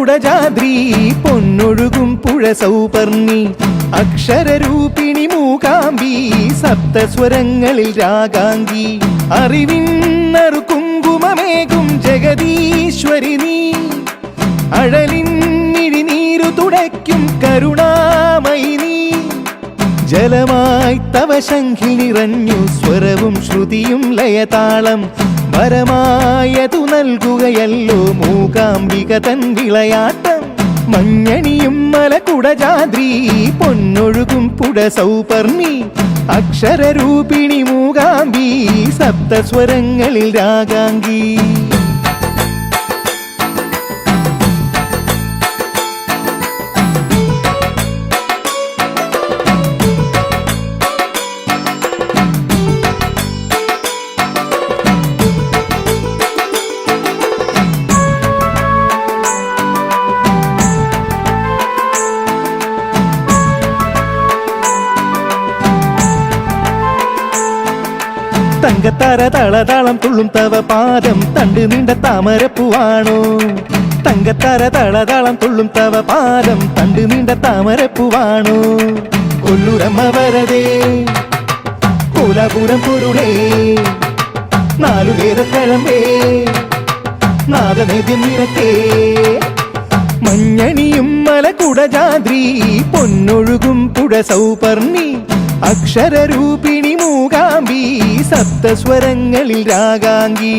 കുടജാദ്രി പൊന്നൊഴുകും പുഴ സൗപർണി അക്ഷരരൂപിണി മൂകാംബി സപ്തസ്വരങ്ങളിൽ രാഗാംഗി അറിവിന്നറു കുങ്കുമമേകും ജഗദീശ്വരി നീ അഴലിന്നിഴിനീരു തുടയ്ക്കും കരുണാമയി നീ ജലമായി തവ ശംഖിൽ നിറഞ്ഞു സ്വരവും ശ്രുതിയും ലയതാളം വരമായതു നൽകുകയല്ലോ മൂകാംബിക തൻ വിളയാട്ടം മഞ്ഞണിയും മലകുടജാദ്രി പൊന്നൊഴുകും പുഴ സൗപർണി അക്ഷരരൂപിണി മൂകാംബി സപ്തസ്വരങ്ങളിൽ രാഗാംഗി തങ്കത്താര തളതാളം തുള്ളും തവ പാദം തണ്ട് നീണ്ട താമരപ്പൂവാണോ തങ്കത്താര തളതാളം തുള്ളും തവ പാദം തണ്ട് നീണ്ട താമരപ്പൂവാണോ കൊല്ലൂരമ്മ വരതേ കോലാപുരം പൊരുളേ നാലു വേദക്കഴമ്പേ നാദനേദ്യം നിരക്കേ മഞ്ഞണിയും മലകുടജാദ്രി പൊന്നൊഴുകും പുഴ സൗപർണി അക്ഷരരൂപിണി മൂകാംബി സപ്തസ്വരങ്ങളിൽ രാഗാംഗി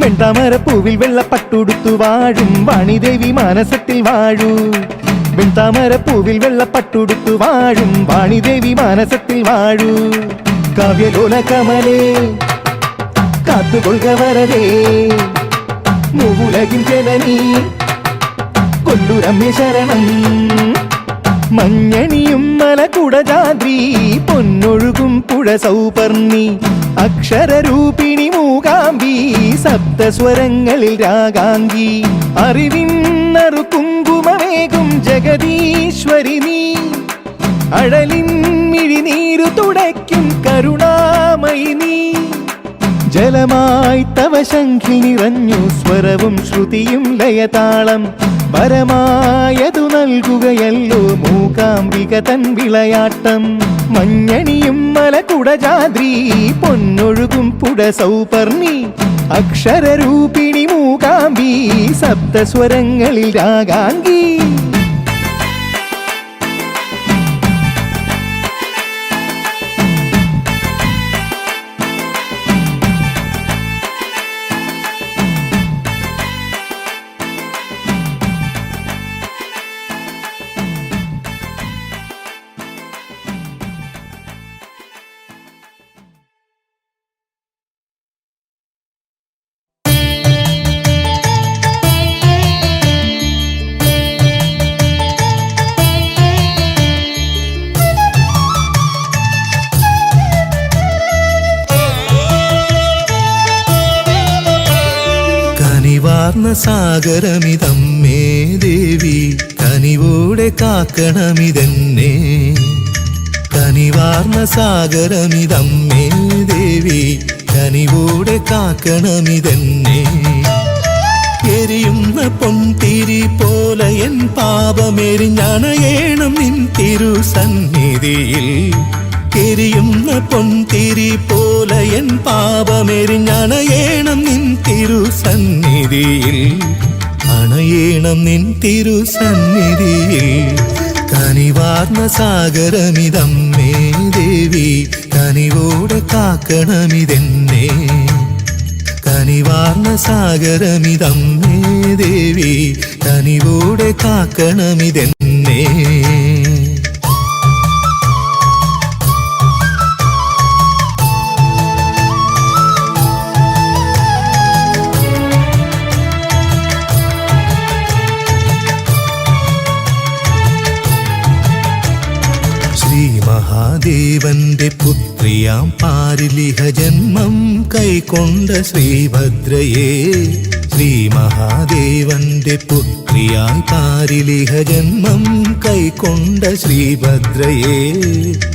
വെൺതാമരപ്പൂവിൽ വെള്ളപ്പട്ടുടുത്തു വാഴും വാണിദേവി മാനസത്തിൽ വാഴൂ വെൺതാമരപ്പൂവിൽ വെള്ളപ്പട്ടുടുത്തു വാഴും വാണിദേവി മാനസത്തിൽ വാഴൂ കാവ്യലോല കമലേ കാത്തുകൊള്ളുക വരതേ മൂവുലകിൻ ജനനീ കൊല്ലൂരമ്മേ ശരണം മഞ്ഞണിയും മലകുടജാദ്രി പൊന്നൊഴുകും പുഴ സൗപർണി അക്ഷരരൂപിണി മൂകാംബി സപ്തസ്വരങ്ങളിൽ രാഗാംഗി അറിവിന്നറു കുങ്കുമമേകും ജഗദീശ്വരി നീ അഴലിന്നിഴിനീരു തുടയ്ക്കും കരുണാമയി നീ ജലമായി തവ ശംഖിൽ നിറഞ്ഞു സ്വരവും ശ്രുതിയും ലയതാളം വരമായതു നൽകുകയല്ലോ മൂകാംബിക തൻ വിളയാട്ടം മഞ്ഞണിയും മലകുടജാദ്രി പൊന്നൊഴുകും പുഴ സൗപർണി അക്ഷരരൂപിണി മൂകാംബി സപ്തസ്വരങ്ങളിൽ രാഗാംഗി സാഗരമിതമ്മേ ദേവി കനിവോടെ കാക്കണമിതെന്നെ കനിവാർന്ന സാഗരമിതമ്മേ ദേവി കനിവോടെ കാക്കണമിതെന്നെ എരിയുന്ന പൊൻതിരി പോലെ എൻ പാപമെരിഞ്ഞണയേണം നിൻ തിരുസന്നിധിയിൽ എരിയുന്ന പൊൻതിരി പോലെ എൻ പാപമെരിഞ്ഞണയേണം നിൻ തിരുസന്നിധിയിൽ അണയേണം നിൻ തിരുസന്നിധിയിൽ കനിവാർന്ന സാഗരമിതമ്മേ ദേവി കനിവോടെ കാക്കണമിതെന്നെ കനിവാർന്ന സാഗരമിതമ്മേ ദേവി കനിവോടെ കാക്കണമിതെന്നെ മഹാദേവന്റെ പുത്രിയാം പാരിലിഹ ജന്മം കൈക്കൊണ്ട ശ്രീഭദ്രയേ, ശ്രീ മഹാദേവന്റെ പുത്രിയായി പാരിലിഹ ജന്മം കൈക്കൊണ്ട ശ്രീഭദ്രയേ.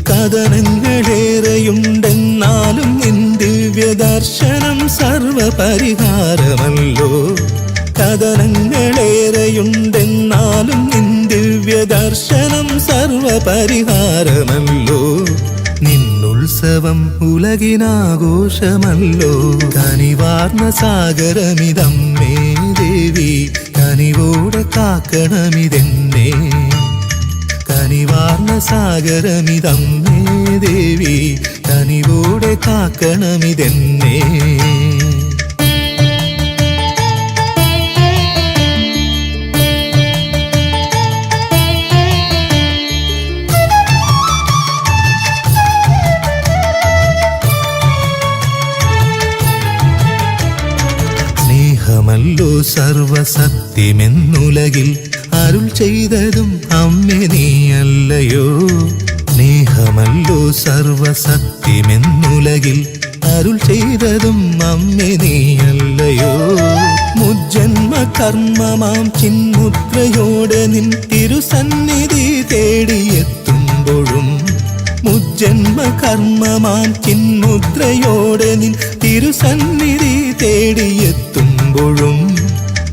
കഥനങ്ങളേറെയുണ്ടെന്നാലും നിൻ ദിവ്യദർശനം സർവപരിഹാരമല്ലോ. കഥനങ്ങളേറെയുണ്ടെന്നാലും നിൻ ദിവ്യദർശനം സർവപരിഹാരമല്ലോ. നിന്നുത്സവം ഉലകിനാഘോഷമല്ലോ. കനിവാർന്ന സാഗരമിതമ്മേ ദേവി, കനിവോടെ കാക്കണമിതെന്നെ. കനിവാർന്ന സാഗരമിതമ്മേ ദേവി, കനിവോടെ കാക്കണമിതെന്നെ. സ്നേഹമല്ലോ സർവസത്യമെന്നുലകിൽ അരുൾ ചെയ്തതും അമ്മേ നീയല്ലയോ. സ്നേഹമല്ലോ സർവസത്യമെന്നുലകിൽ അരുൾ ചെയ്തതും അമ്മേ നീയല്ലയോ. മുജ്ജന്മ കർമ്മമാം ചിന്മുദ്രയോടെ നിൻ തിരുസന്നിധി തേടിയെത്തുമ്പോഴും, മുജ്ജന്മ കർമ്മമാം ചിന്മുദ്രയോടെ നിൻ തിരുസന്നിധി തേടിയെത്തുമ്പോഴും,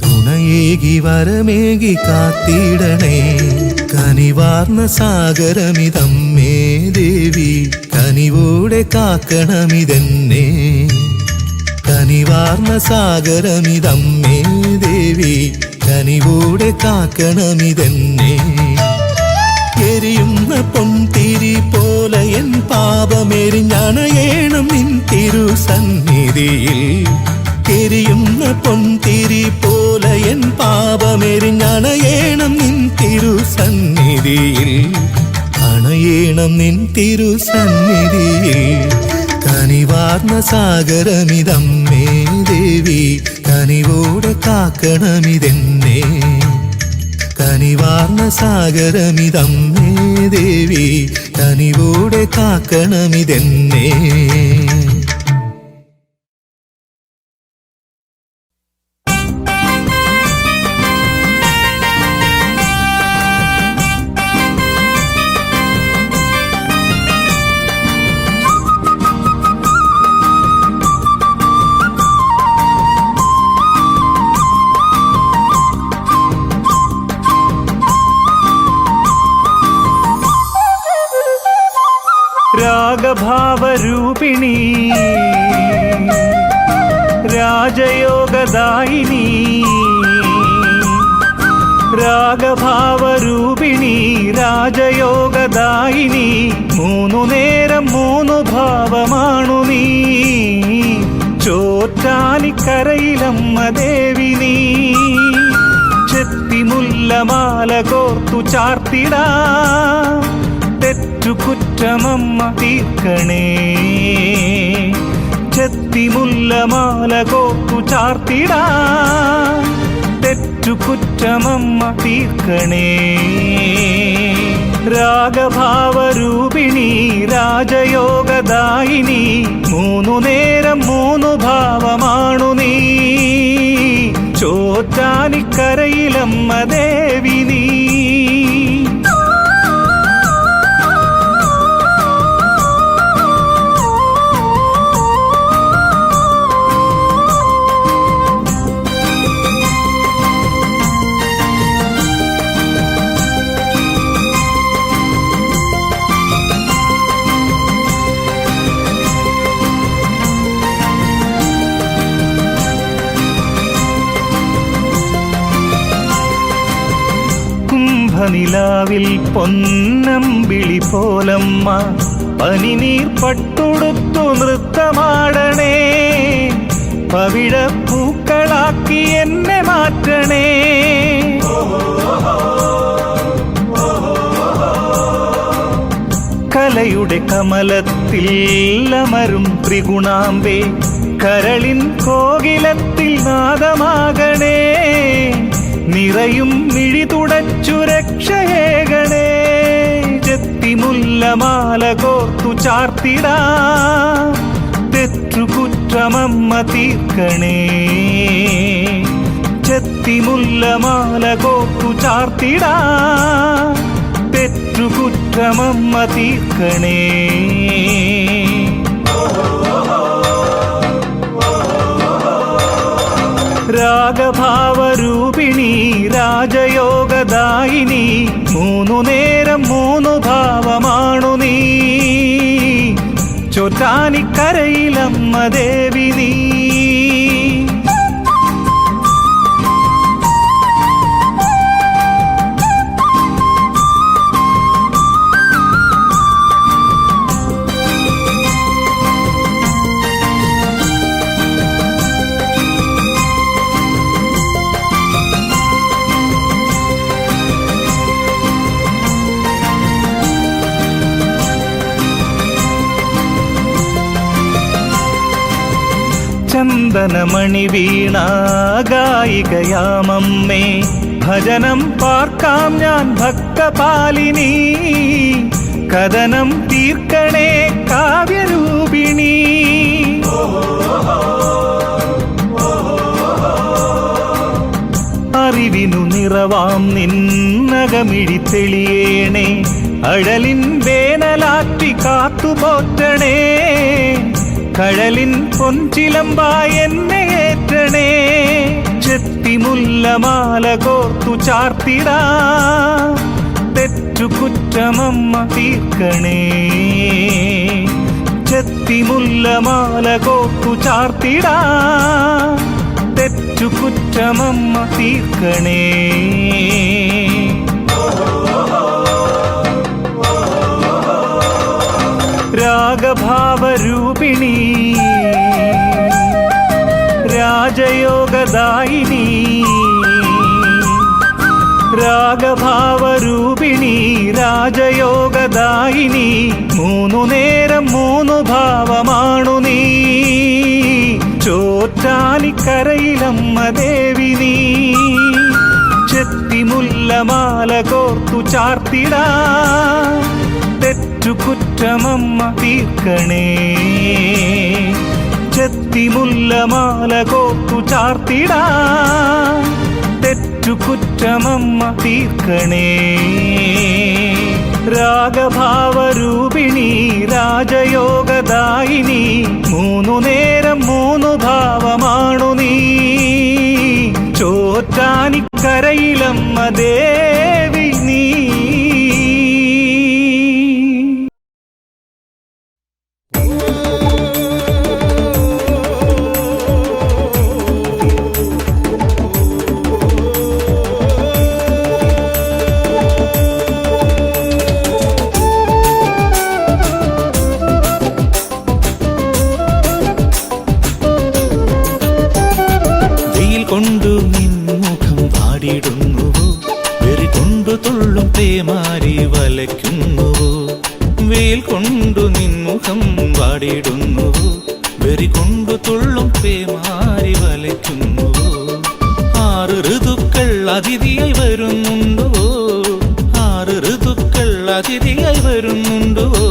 തുണയേകി വരമേകി കാത്തിടണേ. കനിവാർന്ന സാഗരമിതമ്മേ ദേവി, കനിവോടെ കാക്കണമിതെന്നെ. കനിവാർന്ന സാഗരമിതമ്മേ ദേവി, കനിവോടെ കാക്കണമിതെന്നെ. എരിയുന്ന പൊൻതിരി പോലെ എൻ പാപമെരിഞ്ഞണയേണം നിൻ തിരുസന്നിധിയിൽ. എരിയുന്ന പൊൻതിരി പോലെ എൻ പാപമെരിഞ്ഞണയേണം നിൻ തിരുസന്നിധിയിൽ. അണയേണം നിൻ തിരുസന്നിധിയിൽ. കനിവാർന്ന സാഗരമിതമ്മേ ദേവി, കനിവോടെ കാക്കണമിതെന്നെ. കനിവാർന്ന സാഗരമിതമ്മേ ദേവി, കനിവോടെ കാക്കണമിതെന്നെ. രാഗഭാവരൂപിണി രാജയോഗദായിനി, രാഗഭാവരൂപിണി രാജയോഗദായിനി. മൂന്നു നേരം മൂന്നു ഭാവമാണു നീ. ചോറ്റാനിക്കരയിലമ്മ ദേവി നീ. ചെത്തിമുല്ലമാല കോർത്തു ചാർത്തിടാ, തെറ്റുകുറ്റമമ്മ തീർക്കണേ. ചെത്തിമുല്ലമാല കോർത്തു ചാർത്തിടാ, തെറ്റുകുറ്റമമ്മ തീർക്കണേ. രാഗഭാവരൂപിണി രാജയോഗദായിനി. മൂന്നു നേരം മൂന്നു ഭാവമാണു നീ. ചോറ്റാനിക്കരയിലമ്മ ദേവി നീ. നിലാവിൽ പൊന്നമ്പിളി പോലമ്മ പനിനീർ പട്ടുടുത്തു നൃത്തമാടണേ. പവിഴപ്പൂക്കളാക്കി എന്നെ മാറ്റണേ. കലയുടെ കമലത്തിൽ അമരും ത്രിഗുണാംബേ, കരളിൻ കോകിലത്തിൽ നാദമാകണേ. നിറയും മിഴി തുടച്ചു രക്ഷയേകണേ. ചെത്തി ചെത്തിമുല്ലമാല കോർത്തു ചാർത്തിടാം, തെറ്റുകുറ്റമമ്മ തീർക്കണേ. ചെത്തിമുല്ലമാല കോർത്തു ചാർത്തിടാം, തെറ്റുകുറ്റമമ്മ തീർക്കണേ. രാഗഭാവരൂപിണി രാജയോഗദായിനി, മൂന്നു നേരം മൂന്നു ഭാവമാണു നീ. ചോറ്റാനിക്കരയിലമ്മ ദേവി നീ. ചന്ദനമണി വീണ ഗായികയാമമ്മേ, ഭജനം പാർക്കാം ഞാൻ ഭക്തപാലിനി. കഥനം തീർക്കണേ കാവ്യരൂപിണി. അറിവിനു നിറവാം നിന്നകമിഴി തെളിയേണേ, അഴലിൻ വേനലാറ്റി കാത്തുപോറ്റണേ. കഴലിൻ പൊൻചിലമ്പായി എന്നെ ഏറ്റണേ. ചെത്തിമുല്ലമാല കോർത്തു ചാർത്തിടാം, തെറ്റുകുറ്റമമ്മ തീർക്കണേ. ചെത്തിമുല്ലമാല കോർത്തു ചാർത്തിടാം, തെറ്റുകുറ്റമമ്മ തീർക്കണേ. രാഗഭാവരൂപിണി രാജയോഗദായിനി, രാഗഭാവരൂപിണി രാജയോഗദായിനി, മൂന്നു നേരം മൂന്നു ഭാവമാണു നീ. ചോറ്റാനിക്കരയിലമ്മ ദേവി നീ. ചെത്തിമുല്ലമാല കോർത്തു ചാർത്തിടാം, തെറ്റുകുറ്റമമ്മ തീർക്കണേ. ചെത്തിമുല്ലമാല കോർത്തു ചാർത്തിടാം, തെറ്റുകുറ്റമമ്മ തീർക്കണേ. രാഗഭാവരൂപിണി രാജയോഗദായിനി, മൂന്നു നേരം മൂന്നു ഭാവമാണു നീ. ചോറ്റാനിക്കരയിലമ്മ ദേവി നീ. കൊണ്ടു നിൻമുഖം വാടിടുന്നുവോ, വെറി കൊണ്ടു തുള്ളും പേമാരി വലയ്ക്കുന്നുവോ. വെയിൽ കൊണ്ടു നിൻമുഖം വാടിടുന്നുവോ, വെറി കൊണ്ടു തുള്ളും പേമാരി വലയ്ക്കുന്നുവോ. 6 ഋതുക്കൾ അതിഥിയായി വരുന്നുണ്ടുവോ, 6 ഋതുക്കൾ അതിഥിയായി വരുന്നുണ്ടുവോ.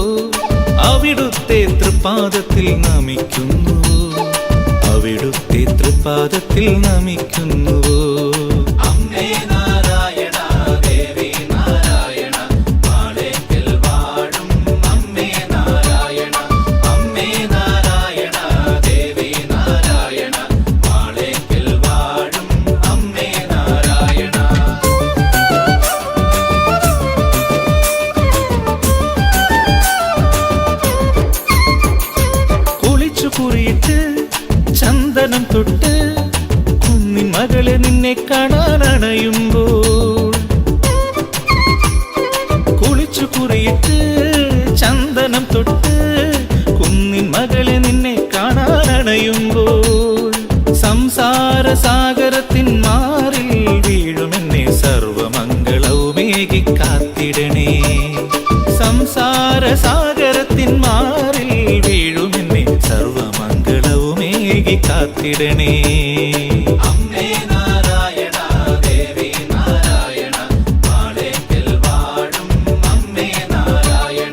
അവിടുത്തെ തൃപ്പാദത്തിൽ നമിക്കുന്നുവോ, അവിടുത്തെ തൃപ്പാദത്തിൽ നമിക്കുന്നുവോ. അമ്മേ നാരായണ ദേവി നാരായണ, മാളേക്കൽ വാഴും അമ്മേ നാരായണ. അമ്മേ നാരായണ ദേവി നാരായണ, മാളേക്കൽ വാഴും അമ്മേ നാരായണ. കുളിച്ചു കുറിയിട്ട് ചന്ദനം തൊട്ട് കുഞ്ഞി മകളെ നിന്നെ കാണാനണയുമ്പോൾ, കുളിച്ചു കുറിയിട്ട് ചന്ദനം തൊട്ട് കുഞ്ഞി മകളെ നിന്നെ കാണാനണയുമ്പോൾ, സംസാര സാഗരത്തിൻ മാറിൽ വീഴുമെന്നെ സർവമംഗളവുമേകി കാത്തിടണേ. സംസാര സാഗരത്തിൻ മാറിൽ വീഴുമെന്നെ സർവമംഗളവുമേകി കാത്തിടണേ. അമ്മേ നാരായണ ദേവി നാരായണ, മാളേക്കൽ വാഴും അമ്മേ നാരായണ.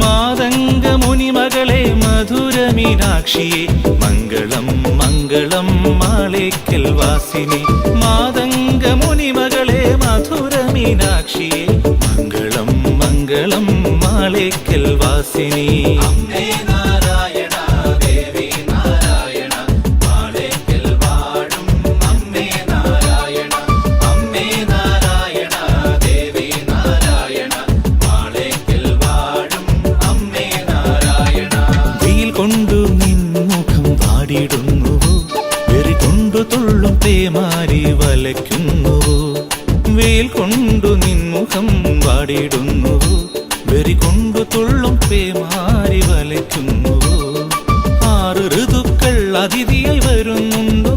മാതംഗ മുനിമകളെ മധുര മീനാക്ഷിയെ മംഗളം മംഗളം മാളേക്കൽ വാസിനി. മാതംഗ മുനിമകളെ മധുര മീനാക്ഷിയെ മംഗളം മംഗളം മാളേക്കൽ വാസിനി. മാറി വലയ്ക്കുന്നുവോ വെയിൽ കൊണ്ടു നിൻമുഖം വാടിയിടുന്നുവോ വെറി കൊണ്ടു തുള്ളും പേമാരി വലയ്ക്കുന്നുവോ. 6 ഋതുക്കൾ അതിഥിയായി വരുന്നുണ്ടോ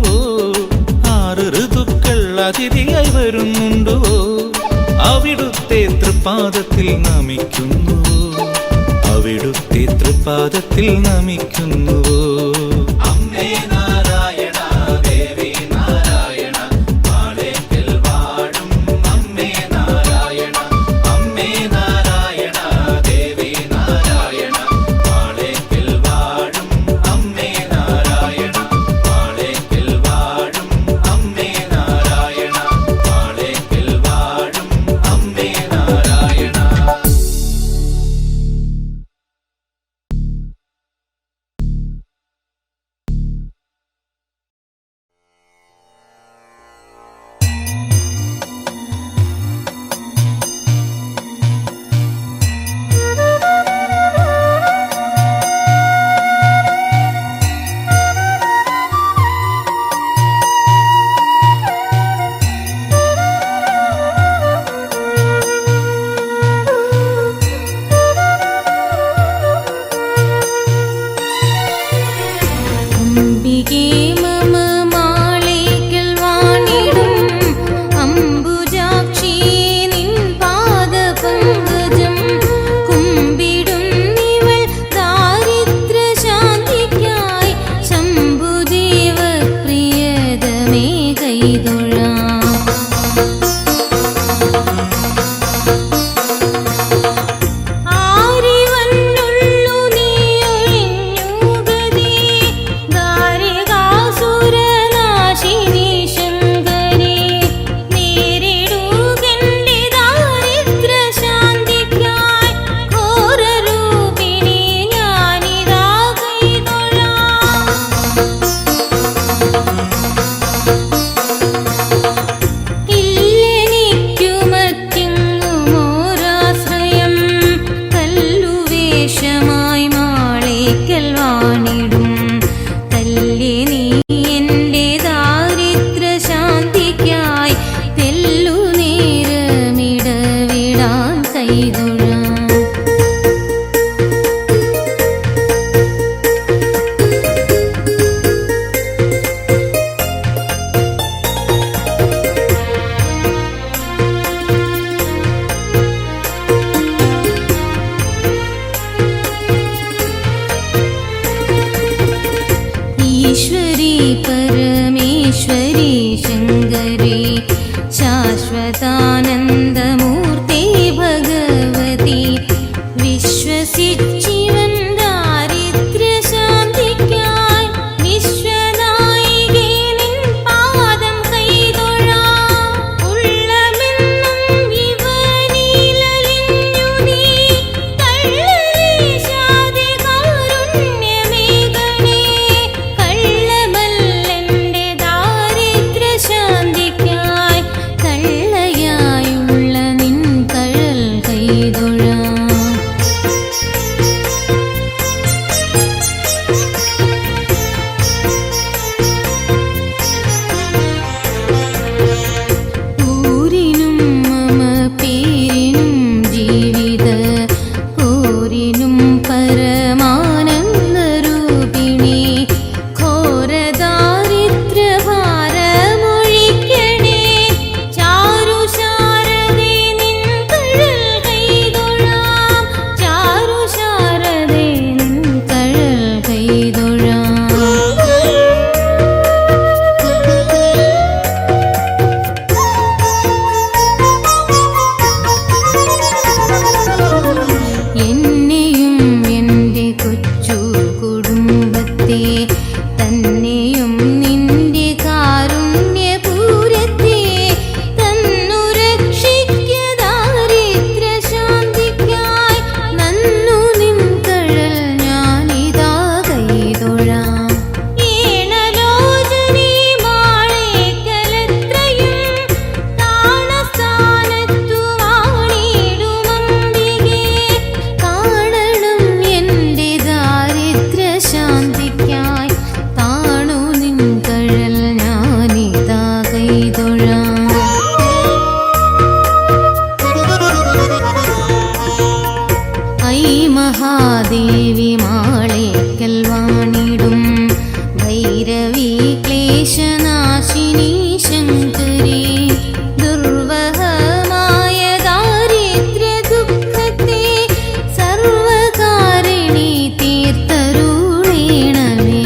6 ഋതുക്കൾ അതിഥിയായി വരുന്നുണ്ടോ അവിടുത്തെ തൃപ്പാദത്തിൽ നമിക്കുന്നുവോ അവിടുത്തെ തൃപ്പാദത്തിൽ നമിക്കുന്നുവോ. മഹാദേവി മാളേക്കൽ വാണിടും ഭൈരവി ക്ലേശനാശിനി ശങ്കരി ദുർവഹമായ ദാരിദ്ര്യ ദുഃഖത്തെ സർവകാരിണി തീർത്തരുളേണമേ.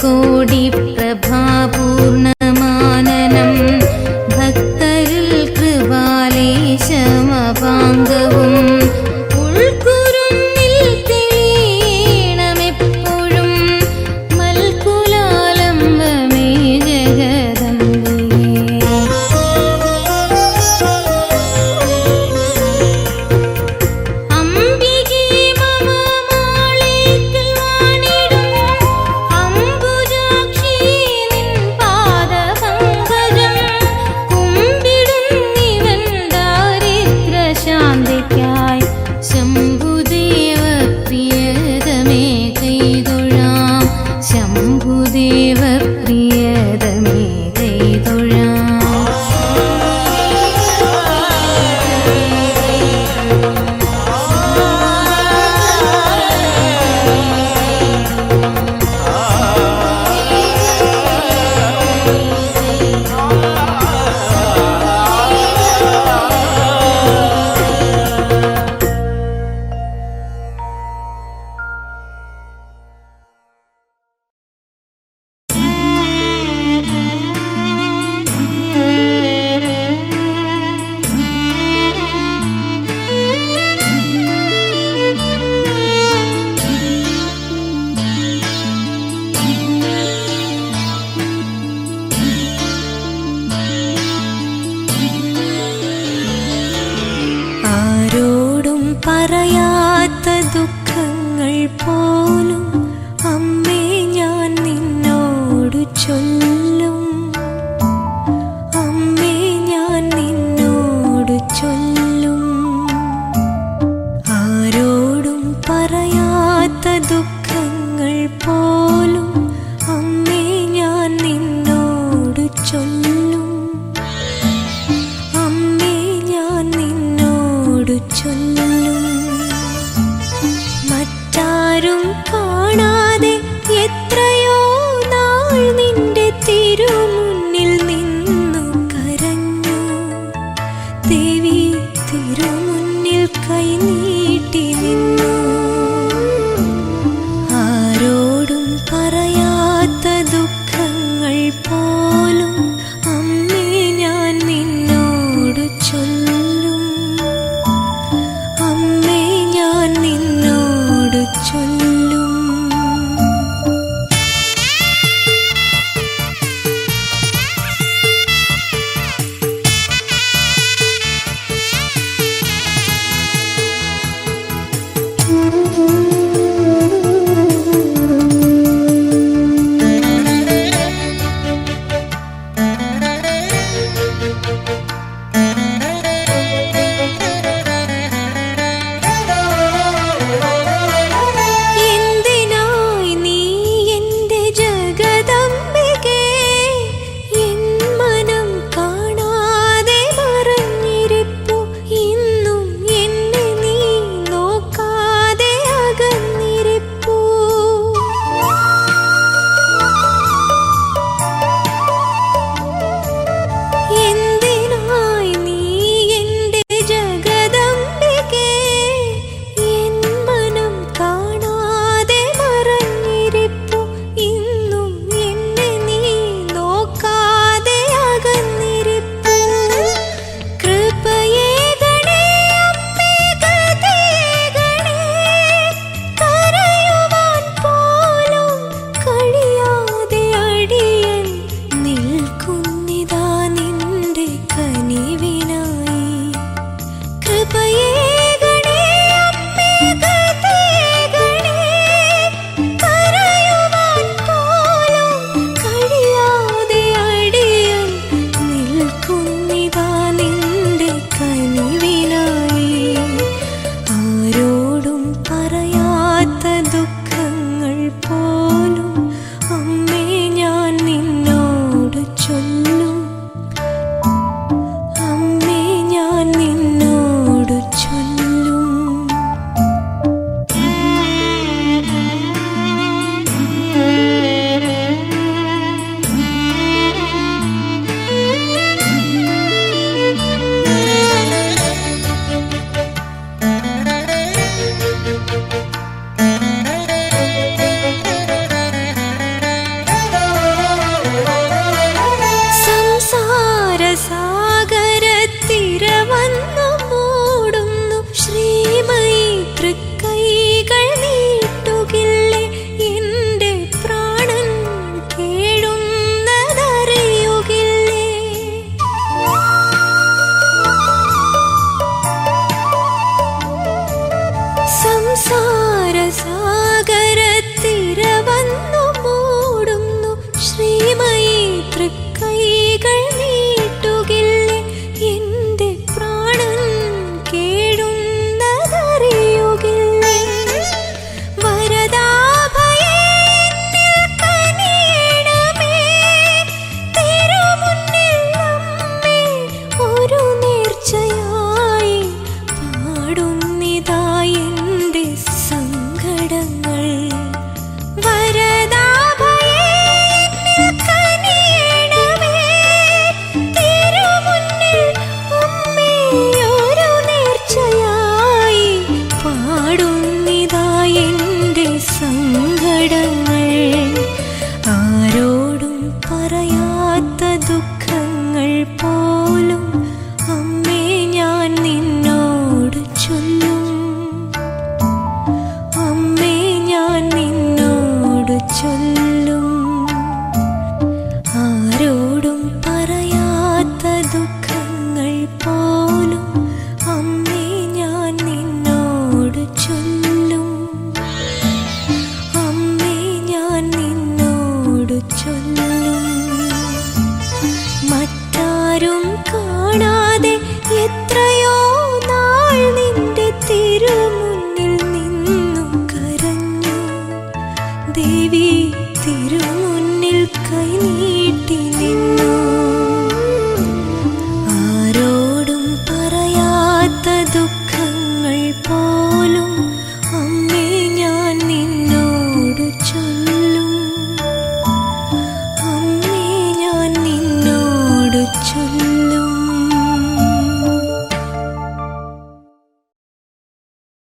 കോടി പ്രഭാപൂർണമാനനം ഭക്തരിൽ കൃപാലേശമപാങ്കവും ഉൾക്കുരുന്നിൽ തെളിയണമെപ്പോഴും മൽക്കുലാലംബമേ ജഗദംബികേ. അംബികേ മമ മാളേക്കൽ വാണിടും ശാന്തിക്കായി ശംഭുദേവ പ്രിയതമേ കൈതൊഴാം, ശംഭുദേവ പ്രിയതമേ കൈതൊഴാം. ആരോടും പറയാത്ത ദുഃഖങ്ങൾ പോലും അമ്മേ ഞാൻ നിന്നോട് ചൊല്ലും, അമ്മേ ഞാൻ നിന്നോട് ചൊല്ലും. ആരോടും പറയാത്ത ദുഃഖങ്ങൾ പോലും അമ്മേ ഞാൻ നിന്നോട് ചൊല്ലും, അമ്മേ ഞാൻ നിന്നോട് ചൊല്ലും. മറ്റാരും കാണാതെ എത്രയോ നാൾ നിന്റെ തിരുമുന്നിൽ നിന്നു കരഞ്ഞു ദേവി, തിരുമുന്നിൽ കൈനീട്ടി സാരസാ